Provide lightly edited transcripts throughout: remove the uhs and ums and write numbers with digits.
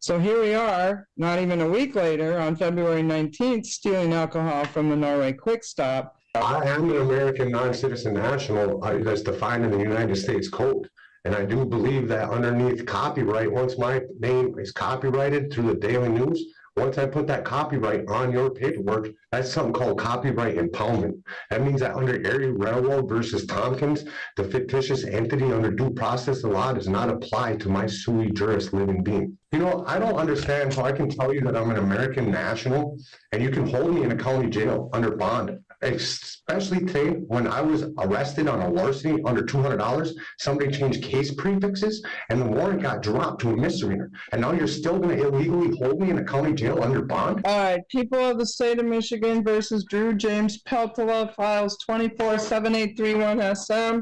So here we are, not even a week later, on February 19th, stealing alcohol from the Norway Quick Stop. I am an American non-citizen national that's defined in the United States Code. And I do believe that underneath copyright, once my name is copyrighted through the Daily News, once I put that copyright on your paperwork, that's something called copyright impoundment. That means that under Erie Railroad versus Tompkins, the fictitious entity under due process of law does not apply to my sui juris living being. You know, I don't understand how I can tell you that I'm an American national and you can hold me in a county jail under bond. Especially today, when I was arrested on a larceny under $200, somebody changed case prefixes and the warrant got dropped to a misdemeanor. And now you're still going to illegally hold me in a county jail under bond? All right, people of the state of Michigan versus Drew James Peltola, files 247831 SM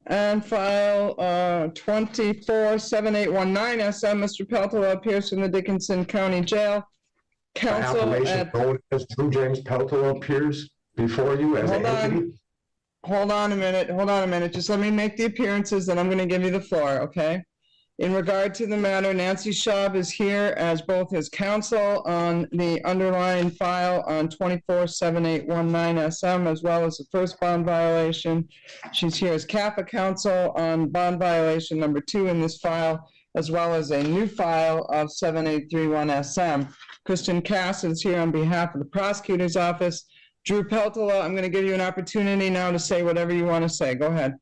and file 247819 SM. Mr. Peltola appears from the Dickinson County Jail. Counsel at known as Drew James Peltola appears before you as an entity. Hold on a minute. Just let me make the appearances and I'm going to give you the floor, okay? In regard to the matter, Nancy Schaub is here as both his counsel on the underlying file on 247819 SM, as well as the first bond violation. She's here as CAFA counsel on bond violation number 2 in this file, as well as a new file of 7831 SM. Kristen Cass is here on behalf of the prosecutor's office. Drew Peltola, I'm going to give you an opportunity now to say whatever you want to say. Go ahead.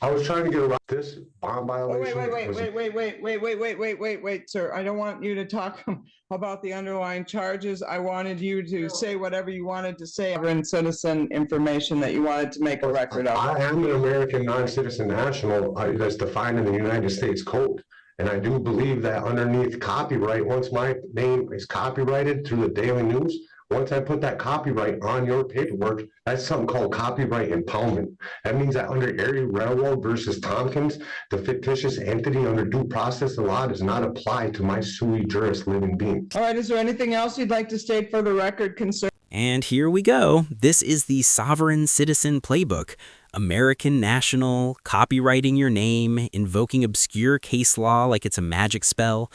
I was trying to get around this bond violation. Wait, sir. I don't want you to talk about the underlying charges. I wanted you to say whatever you wanted to say and citizen information that you wanted to make a record of. I am an American non-citizen national that's defined in the United States Code. And I do believe that underneath copyright, once my name is copyrighted through the Daily News, once I put that copyright on your paperwork, that's something called copyright impoundment. That means that under Erie Railroad versus Tompkins, the fictitious entity under due process of law does not apply to my sui juris living being. All right, is there anything else you'd like to state for the record concerning? And here we go. This is the Sovereign Citizen Playbook. American national, copywriting your name, invoking obscure case law like it's a magic spell.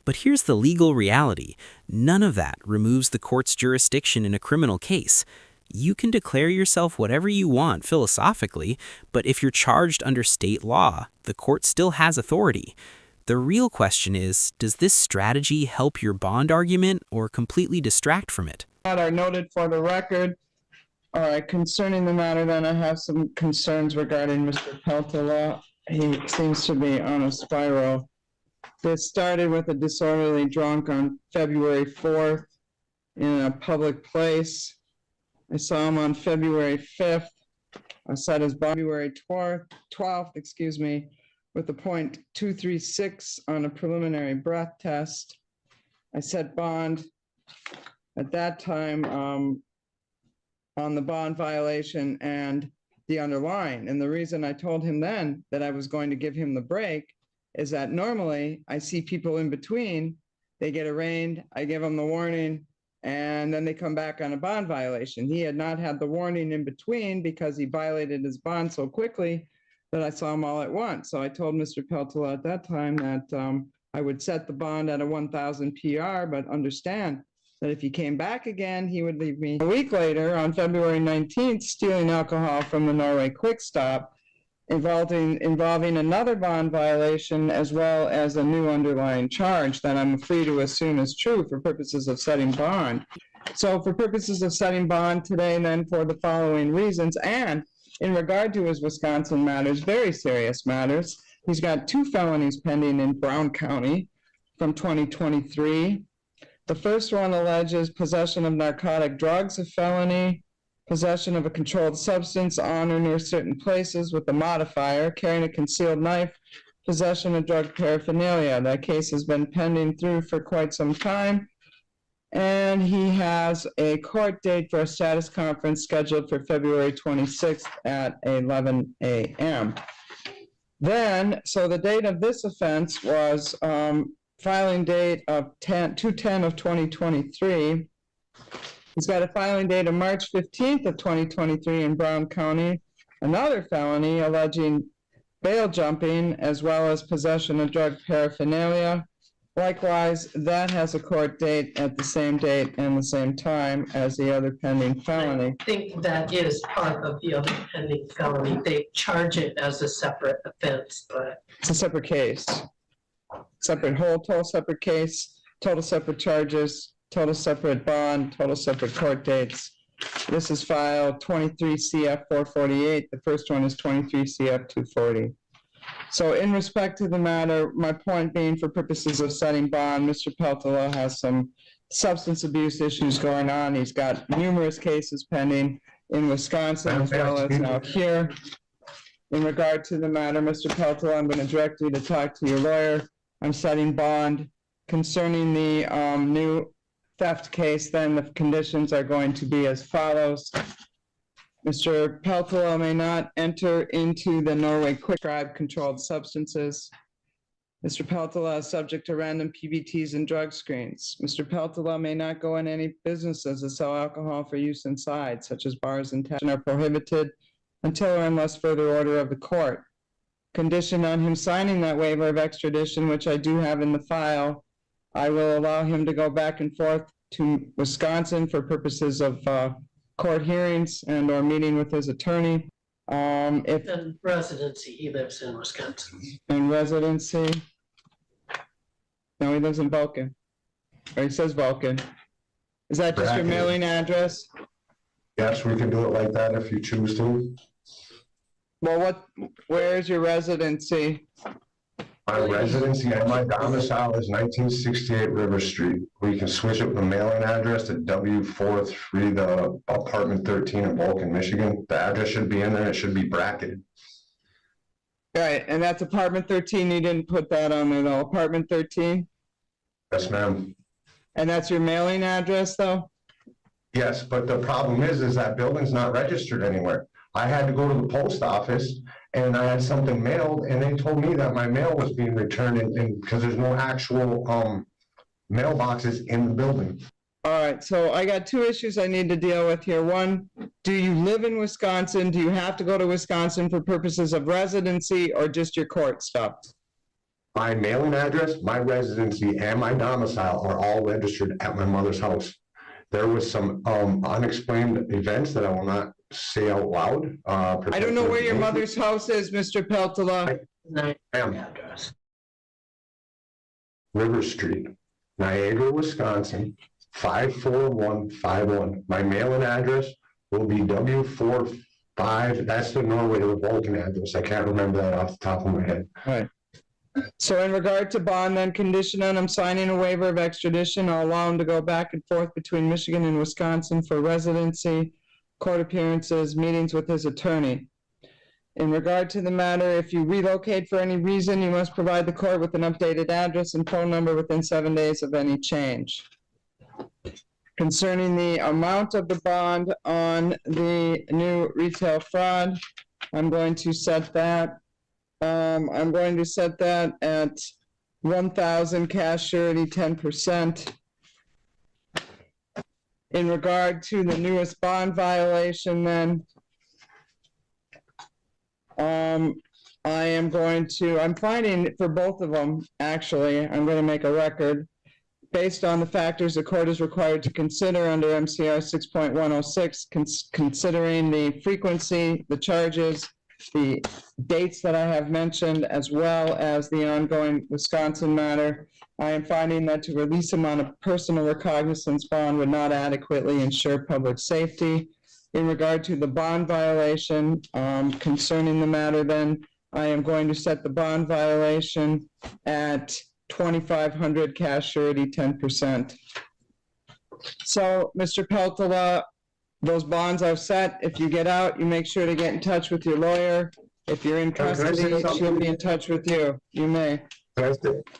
But here's the legal reality. None of that removes the court's jurisdiction in a criminal case. You can declare yourself whatever you want philosophically, but if you're charged under state law, the court still has authority. The real question is, does this strategy help your bond argument or completely distract from it? Are noted for the record. All right, concerning the matter, then I have some concerns regarding Mr. Peltola. He seems to be on a spiral. This started with a disorderly drunk on February 4th in a public place. I saw him on February 5th. I set his February 12th, with a .236 on a preliminary breath test. I set bond at that time on the bond violation and the underlying. And the reason I told him then that I was going to give him the break is that normally I see people in between, they get arraigned, I give them the warning, and then they come back on a bond violation. He had not had the warning in between because he violated his bond so quickly that I saw him all at once. So I told Mr. Peltola at that time that I would set the bond at a 1,000 PR, but understand that if he came back again, he would leave me. A week later, on February 19th, stealing alcohol from the Norway Quick Stop, involving another bond violation as well as a new underlying charge that I'm free to assume is true for purposes of setting bond. So for purposes of setting bond today, then, for the following reasons, and in regard to his Wisconsin matters, very serious matters, he's got 2 felonies pending in Brown County from 2023. The first one alleges possession of narcotic drugs, a felony, possession of a controlled substance on or near certain places with a modifier, carrying a concealed knife, possession of drug paraphernalia. That case has been pending through for quite some time. And he has a court date for a status conference scheduled for February 26th at 11 a.m. Then, so the date of this offense was filing date of 2/10 of 2023. He's got a filing date of March 15th of 2023 in Brown County, another felony alleging bail jumping as well as possession of drug paraphernalia, Likewise, that has a court date at the same date and the same time as the other pending felony. I think that is part of the other pending felony. They charge it as a separate offense, but It's a separate case. Separate hold, total separate case, total separate charges, total separate bond, total separate court dates. This is file 23 CF 448. The first one is 23 CF 240. So in respect to the matter, my point being, for purposes of setting bond, Mr. Peltola has some substance abuse issues going on. He's got numerous cases pending in Wisconsin as well as now here. In regard to the matter, Mr. Peltola, I'm going to direct you to talk to your lawyer. I'm setting bond. Concerning the new theft case, then the conditions are going to be as follows. Mr. Peltola may not enter into the Norway Quick Drive controlled substances. Mr. Peltola is subject to random PBTs and drug screens. Mr. Peltola may not go in any businesses that sell alcohol for use inside, such as bars and taverns, are prohibited until or unless further order of the court. Conditioned on him signing that waiver of extradition, which I do have in the file, I will allow him to go back and forth to Wisconsin for purposes of court hearings and or meeting with his attorney. If in residency, he lives in Wisconsin. in residency, no, he lives in Vulcan, or he says Vulcan. Is that just your Bracket. mailing address? Yes, we can do it like that if you choose to. Well, where is your residency? My residency and my domicile is 1968 River Street. We can switch up the mailing address to W43, the apartment 13 in Vulcan, Michigan. The address should be in there. It should be bracketed. Right, and that's apartment 13. You didn't put that on there though. Apartment 13? Yes, ma'am. And that's your mailing address though? Yes, but the problem is that building's not registered anywhere. I had to go to the post office and I had something mailed and they told me that my mail was being returned and because there's no actual mailboxes in the building. All right, so I got two issues I need to deal with here. One, do you live in Wisconsin? Do you have to go to Wisconsin for purposes of residency or just your court stuff? My mailing address, my residency, and my domicile are all registered at my mother's house. There was some unexplained events that I will not say out loud. I don't know where your mother's house is, Mr. Peltola. Nine Ma'am. address. River Street, Niagara, Wisconsin, 54151. My mailing address will be W45. That's the Norway or Vulcan address. I can't remember that off the top of my head. All right. So in regard to bond, then condition on him signing a waiver of extradition, I'll allow him to go back and forth between Michigan and Wisconsin for residency, court appearances, meetings with his attorney. In regard to the matter, if you relocate for any reason, you must provide the court with an updated address and phone number within 7 days of any change. Concerning the amount of the bond on the new retail fraud, I'm going to set that at 1,000 cash surety, 10%. In regard to the newest bond violation, then, I'm finding for both of them, actually, I'm going to make a record. Based on the factors the court is required to consider under MCR 6.106, considering the frequency, the charges, the dates that I have mentioned, as well as the ongoing Wisconsin matter, I am finding that to release him on a personal recognizance bond would not adequately ensure public safety. In regard to the bond violation, concerning the matter, then I am going to set the bond violation at 2,500 cash surety, 10%. So, Mr. Peltola, those bonds are set. If you get out, you make sure to get in touch with your lawyer. If you're in Can I say custody, she'll something? be in touch with you. You may.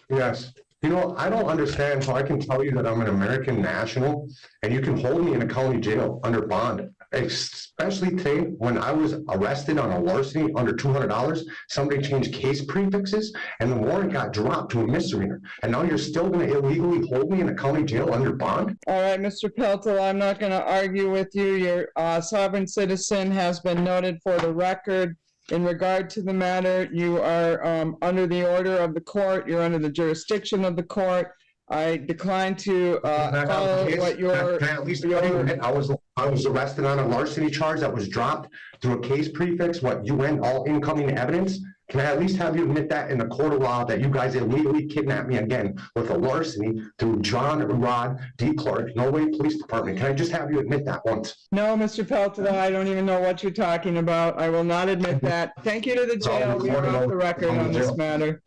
Yes. You know, I don't understand how I can tell you that I'm an American national and you can hold me in a county jail under bond. Especially today, when I was arrested on a larceny under $200, somebody changed case prefixes and the warrant got dropped to a misdemeanor. And now you're still going to illegally hold me in a county jail under bond? All right, Mr. Peltola, I'm not going to argue with you. Your sovereign citizen has been noted for the record. In regard to the matter, you are under the order of the court, you're under the jurisdiction of the court. I decline to follow what your... Can I at least admit I was arrested on a larceny charge that was dropped through a case prefix, what, UN, all incoming evidence? Can I at least have you admit that in the court of law that you guys illegally kidnapped me again with a larceny through John Rod D. Clark, Norway Police Department? Can I just have you admit that once? No, Mr. Peltola, I don't even know what you're talking about. I will not admit that. Thank you to the jail. We are off the record on this matter.